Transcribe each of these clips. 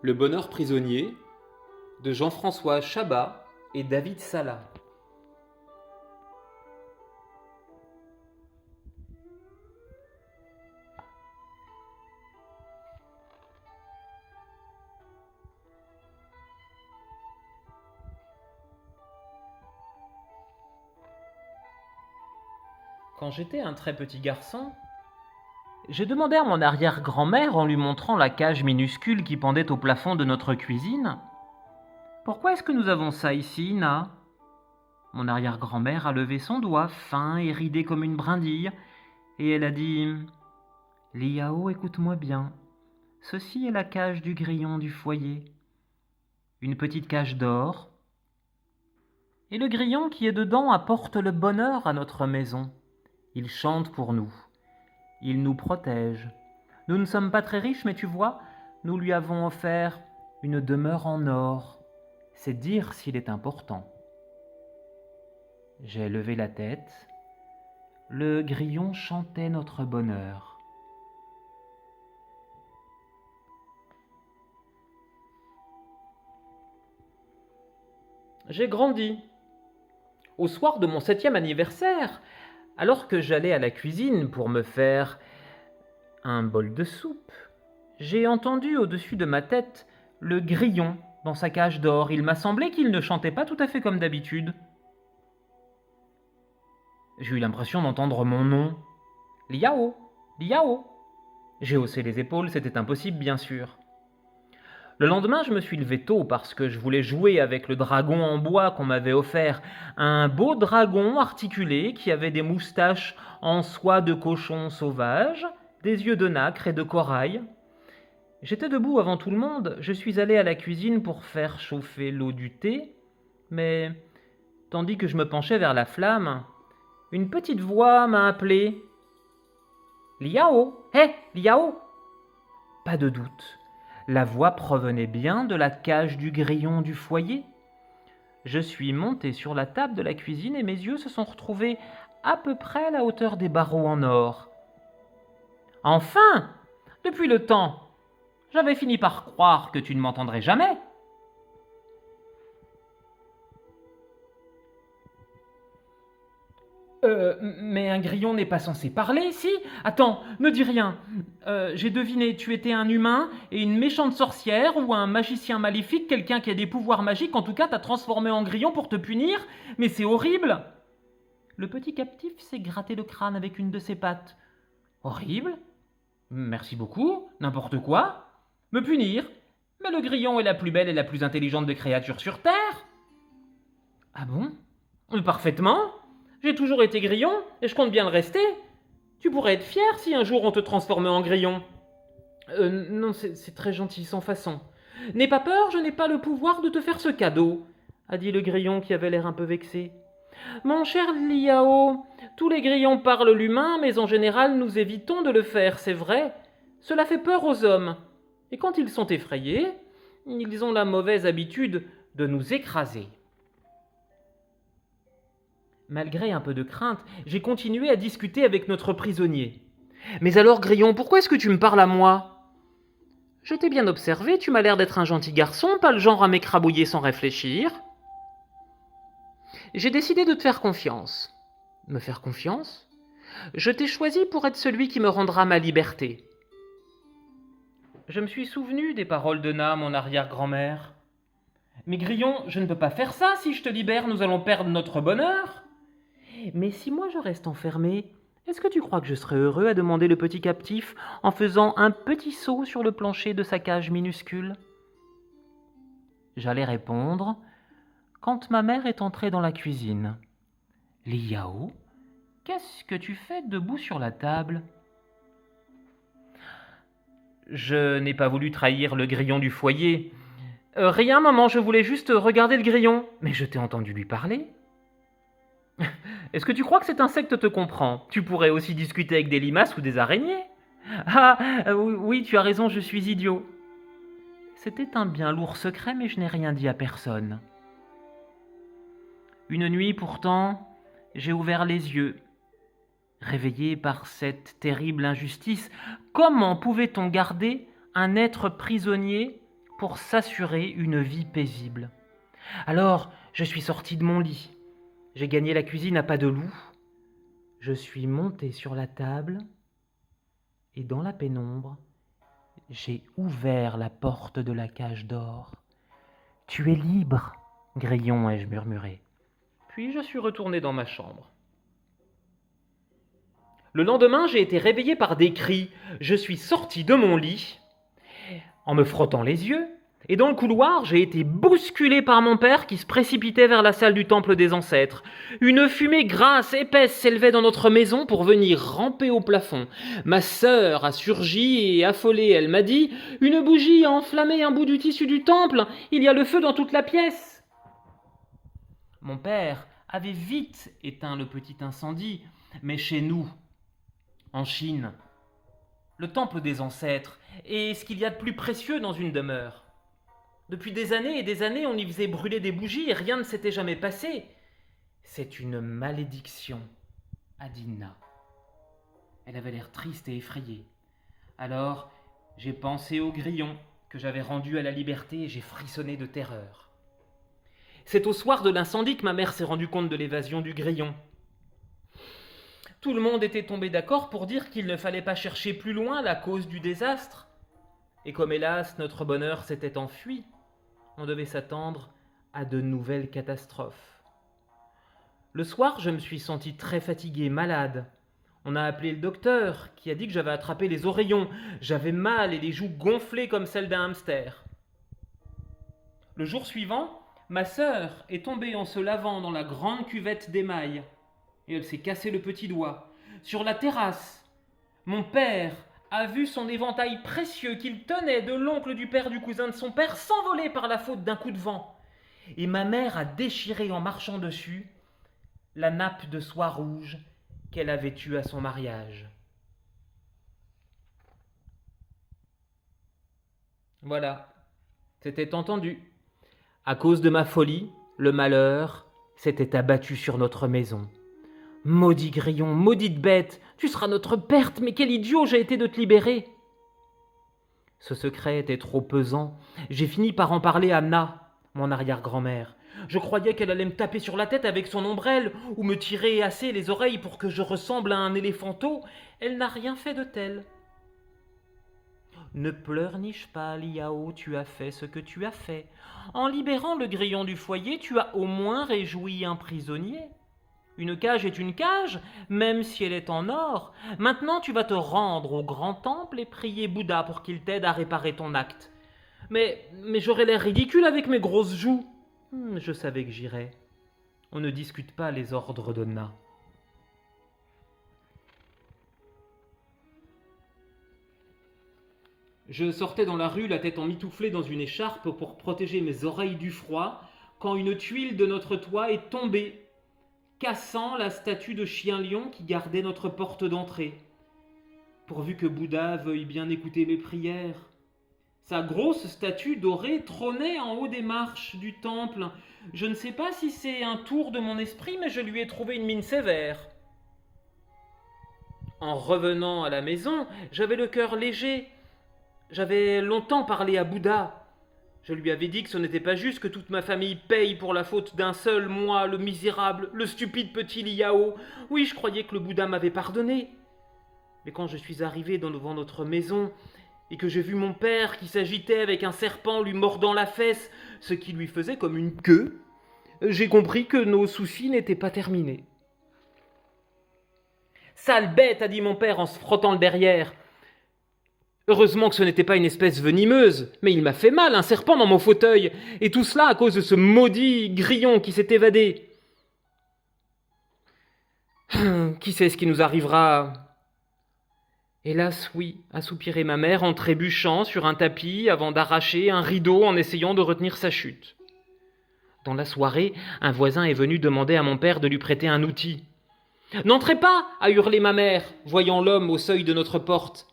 Le bonheur prisonnier de Jean-François Chabat et David Sala. Quand j'étais un très petit garçon, j'ai demandé à mon arrière-grand-mère, en lui montrant la cage minuscule qui pendait au plafond de notre cuisine, « Pourquoi est-ce que nous avons ça ici, Na ?» Mon arrière-grand-mère a levé son doigt, fin et ridé comme une brindille, et elle a dit « Liao, écoute-moi bien. Ceci est la cage du grillon du foyer. Une petite cage d'or. Et le grillon qui est dedans apporte le bonheur à notre maison. Il chante pour nous. Il nous protège. Nous ne sommes pas très riches, mais tu vois, nous lui avons offert une demeure en or. C'est dire s'il est important. » J'ai levé la tête. Le grillon chantait notre bonheur. J'ai grandi. Au soir de mon 7e anniversaire, alors que j'allais à la cuisine pour me faire un bol de soupe, j'ai entendu au-dessus de ma tête le grillon dans sa cage d'or. Il m'a semblé qu'il ne chantait pas tout à fait comme d'habitude. J'ai eu l'impression d'entendre mon nom. Liao, Liao. J'ai haussé les épaules, c'était impossible bien sûr. Le lendemain, je me suis levé tôt parce que je voulais jouer avec le dragon en bois qu'on m'avait offert. Un beau dragon articulé qui avait des moustaches en soie de cochon sauvage, des yeux de nacre et de corail. J'étais debout avant tout le monde, je suis allé à la cuisine pour faire chauffer l'eau du thé, mais tandis que je me penchais vers la flamme, une petite voix m'a appelé. « Liao, hé, Liao !» Pas de doute. La voix provenait bien de la cage du grillon du foyer. Je suis monté sur la table de la cuisine et mes yeux se sont retrouvés à peu près à la hauteur des barreaux en or. Enfin, depuis le temps, j'avais fini par croire que tu ne m'entendrais jamais. Mais un grillon n'est pas censé parler, si ? Attends, ne dis rien. J'ai deviné, tu étais un humain et une méchante sorcière ou un magicien maléfique, quelqu'un qui a des pouvoirs magiques, en tout cas t'as transformé en grillon pour te punir, mais c'est horrible. Le petit captif s'est gratté le crâne avec une de ses pattes. Horrible ? Merci beaucoup, n'importe quoi. Me punir ? Mais le grillon est la plus belle et la plus intelligente des créatures sur Terre. Ah bon ? Parfaitement. J'ai toujours été grillon et je compte bien le rester. Tu pourrais être fier si un jour on te transformait en grillon. Non, c'est très gentil, sans façon. N'aie pas peur, je n'ai pas le pouvoir de te faire ce cadeau, a dit le grillon qui avait l'air un peu vexé. Mon cher Liao, tous les grillons parlent l'humain, mais en général nous évitons de le faire, c'est vrai. Cela fait peur aux hommes. Et quand ils sont effrayés, ils ont la mauvaise habitude de nous écraser. Malgré un peu de crainte, j'ai continué à discuter avec notre prisonnier. « Mais alors, Grillon, pourquoi est-ce que tu me parles à moi ?»« Je t'ai bien observé, tu m'as l'air d'être un gentil garçon, pas le genre à m'écrabouiller sans réfléchir. »« J'ai décidé de te faire confiance. »« Me faire confiance ? Je t'ai choisi pour être celui qui me rendra ma liberté. » Je me suis souvenu des paroles de Na, mon arrière-grand-mère. « Mais Grillon, je ne peux pas faire ça, si je te libère, nous allons perdre notre bonheur. » Mais si moi je reste enfermé, est-ce que tu crois que je serais heureux à demander le petit captif en faisant un petit saut sur le plancher de sa cage minuscule ? J'allais répondre quand ma mère est entrée dans la cuisine. « Liao, qu'est-ce que tu fais debout sur la table ?» Je n'ai pas voulu trahir le grillon du foyer. « Rien, maman, je voulais juste regarder le grillon. » Mais je t'ai entendu lui parler. Est-ce que tu crois que cet insecte te comprend ? Tu pourrais aussi discuter avec des limaces ou des araignées. Ah, oui, tu as raison, je suis idiot. C'était un bien lourd secret, mais je n'ai rien dit à personne. Une nuit, pourtant, j'ai ouvert les yeux. Réveillé par cette terrible injustice, comment pouvait-on garder un être prisonnier pour s'assurer une vie paisible. Alors, je suis sorti de mon lit. J'ai gagné la cuisine à pas de loup. Je suis monté sur la table et dans la pénombre, j'ai ouvert la porte de la cage d'or. « Tu es libre, Grillon, ai-je murmuré. Puis je suis retourné dans ma chambre. Le lendemain, j'ai été réveillé par des cris. Je suis sorti de mon lit en me frottant les yeux. Et dans le couloir, j'ai été bousculé par mon père qui se précipitait vers la salle du temple des ancêtres. Une fumée grasse, épaisse s'élevait dans notre maison pour venir ramper au plafond. Ma sœur a surgi et affolée, elle m'a dit « Une bougie a enflammé un bout du tissu du temple, il y a le feu dans toute la pièce !» Mon père avait vite éteint le petit incendie, mais chez nous, en Chine, le temple des ancêtres est ce qu'il y a de plus précieux dans une demeure. Depuis des années et des années, on y faisait brûler des bougies et rien ne s'était jamais passé. C'est une malédiction, a dit Na. Elle avait l'air triste et effrayée. Alors, j'ai pensé au grillon que j'avais rendu à la liberté et j'ai frissonné de terreur. C'est au soir de l'incendie que ma mère s'est rendue compte de l'évasion du grillon. Tout le monde était tombé d'accord pour dire qu'il ne fallait pas chercher plus loin la cause du désastre. Et comme hélas, notre bonheur s'était enfui, on devait s'attendre à de nouvelles catastrophes. Le soir, je me suis senti très fatigué, malade. On a appelé le docteur, qui a dit que j'avais attrapé les oreillons. J'avais mal et les joues gonflées comme celles d'un hamster. Le jour suivant, ma sœur est tombée en se lavant dans la grande cuvette d'émail, et elle s'est cassé le petit doigt. Sur la terrasse, mon père a vu son éventail précieux qu'il tenait de l'oncle du père du cousin de son père s'envoler par la faute d'un coup de vent. Et ma mère a déchiré en marchant dessus la nappe de soie rouge qu'elle avait eue à son mariage. Voilà, c'était entendu. À cause de ma folie, le malheur s'était abattu sur notre maison. Maudit grillon, maudite bête, tu seras notre perte, mais quel idiot j'ai été de te libérer. Ce secret était trop pesant. J'ai fini par en parler à Na, mon arrière-grand-mère. Je croyais qu'elle allait me taper sur la tête avec son ombrelle ou me tirer assez les oreilles pour que je ressemble à un éléphanteau. Elle n'a rien fait de tel. Ne pleurniche pas, Liao, tu as fait ce que tu as fait. En libérant le grillon du foyer, tu as au moins réjoui un prisonnier. Une cage est une cage, même si elle est en or. Maintenant, tu vas te rendre au grand temple et prier Bouddha pour qu'il t'aide à réparer ton acte. Mais j'aurais l'air ridicule avec mes grosses joues. Je savais que j'irais. On ne discute pas les ordres de Na. Je sortais dans la rue, la tête emmitouflée dans une écharpe pour protéger mes oreilles du froid, quand une tuile de notre toit est tombée, cassant la statue de chien-lion qui gardait notre porte d'entrée. Pourvu que Bouddha veuille bien écouter mes prières. Sa grosse statue dorée trônait en haut des marches du temple. Je ne sais pas si c'est un tour de mon esprit, mais je lui ai trouvé une mine sévère. En revenant à la maison, j'avais le cœur léger. J'avais longtemps parlé à Bouddha. Je lui avais dit que ce n'était pas juste que toute ma famille paye pour la faute d'un seul, moi, le misérable, le stupide petit Liao. Oui, je croyais que le Bouddha m'avait pardonné. Mais quand je suis arrivé devant notre maison et que j'ai vu mon père qui s'agitait avec un serpent lui mordant la fesse, ce qui lui faisait comme une queue, j'ai compris que nos soucis n'étaient pas terminés. « Sale bête !» a dit mon père en se frottant le derrière. Heureusement que ce n'était pas une espèce venimeuse, mais il m'a fait mal, un serpent dans mon fauteuil, et tout cela à cause de ce maudit grillon qui s'est évadé. Qui sait ce qui nous arrivera ? Hélas, oui, a soupiré ma mère en trébuchant sur un tapis avant d'arracher un rideau en essayant de retenir sa chute. Dans la soirée, un voisin est venu demander à mon père de lui prêter un outil. « N'entrez pas !» a hurlé ma mère, voyant l'homme au seuil de notre porte.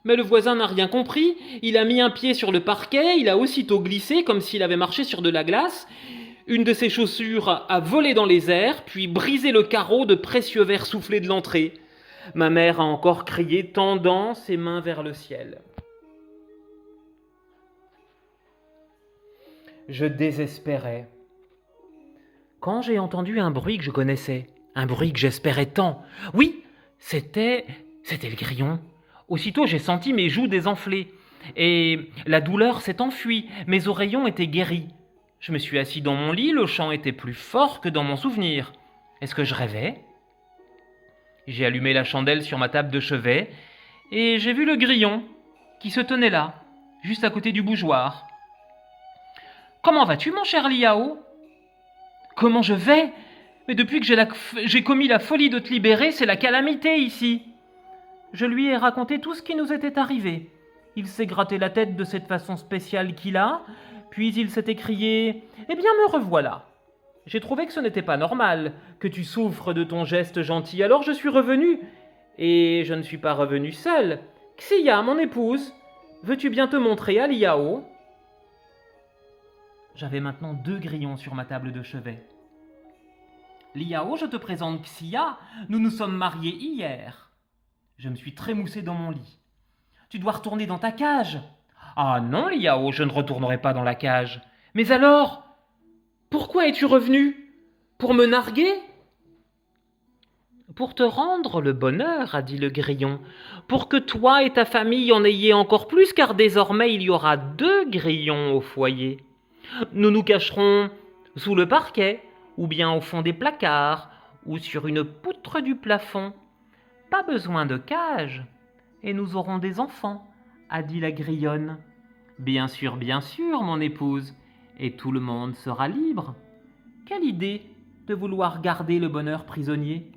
Mais le voisin n'a rien compris, il a mis un pied sur le parquet, il a aussitôt glissé comme s'il avait marché sur de la glace. Une de ses chaussures a volé dans les airs, puis brisé le carreau de précieux verre soufflé de l'entrée. Ma mère a encore crié, tendant ses mains vers le ciel. Je désespérais. Quand j'ai entendu un bruit que je connaissais, un bruit que j'espérais tant, oui, c'était le grillon. Aussitôt j'ai senti mes joues désenfler, et la douleur s'est enfuie, mes oreillons étaient guéris. Je me suis assis dans mon lit, le chant était plus fort que dans mon souvenir. Est-ce que je rêvais ? J'ai allumé la chandelle sur ma table de chevet, et j'ai vu le grillon, qui se tenait là, juste à côté du bougeoir. « Comment vas-tu, mon cher Liao ?»« Comment je vais ? Mais depuis que j'ai commis la folie de te libérer, c'est la calamité ici. » Je lui ai raconté tout ce qui nous était arrivé. Il s'est gratté la tête de cette façon spéciale qu'il a, puis il s'est écrié « Eh bien, me revoilà. J'ai trouvé que ce n'était pas normal, que tu souffres de ton geste gentil, alors je suis revenu. Et je ne suis pas revenu seul. Xia, mon épouse, veux-tu bien te montrer à Liao ?» J'avais maintenant 2 grillons sur ma table de chevet. « Liao, je te présente Xia, nous nous sommes mariés hier. » Je me suis trémoussé dans mon lit. « Tu dois retourner dans ta cage. »« Ah non, Liao, je ne retournerai pas dans la cage. »« Mais alors, pourquoi es-tu revenu ? Pour me narguer ?»« Pour te rendre le bonheur, a dit le grillon, pour que toi et ta famille en ayez encore plus, car désormais il y aura 2 grillons au foyer. Nous nous cacherons sous le parquet, ou bien au fond des placards, ou sur une poutre du plafond. Pas besoin de cage, et nous aurons des enfants, a dit la grillonne. Bien sûr, mon épouse, et tout le monde sera libre. Quelle idée de vouloir garder le bonheur prisonnier.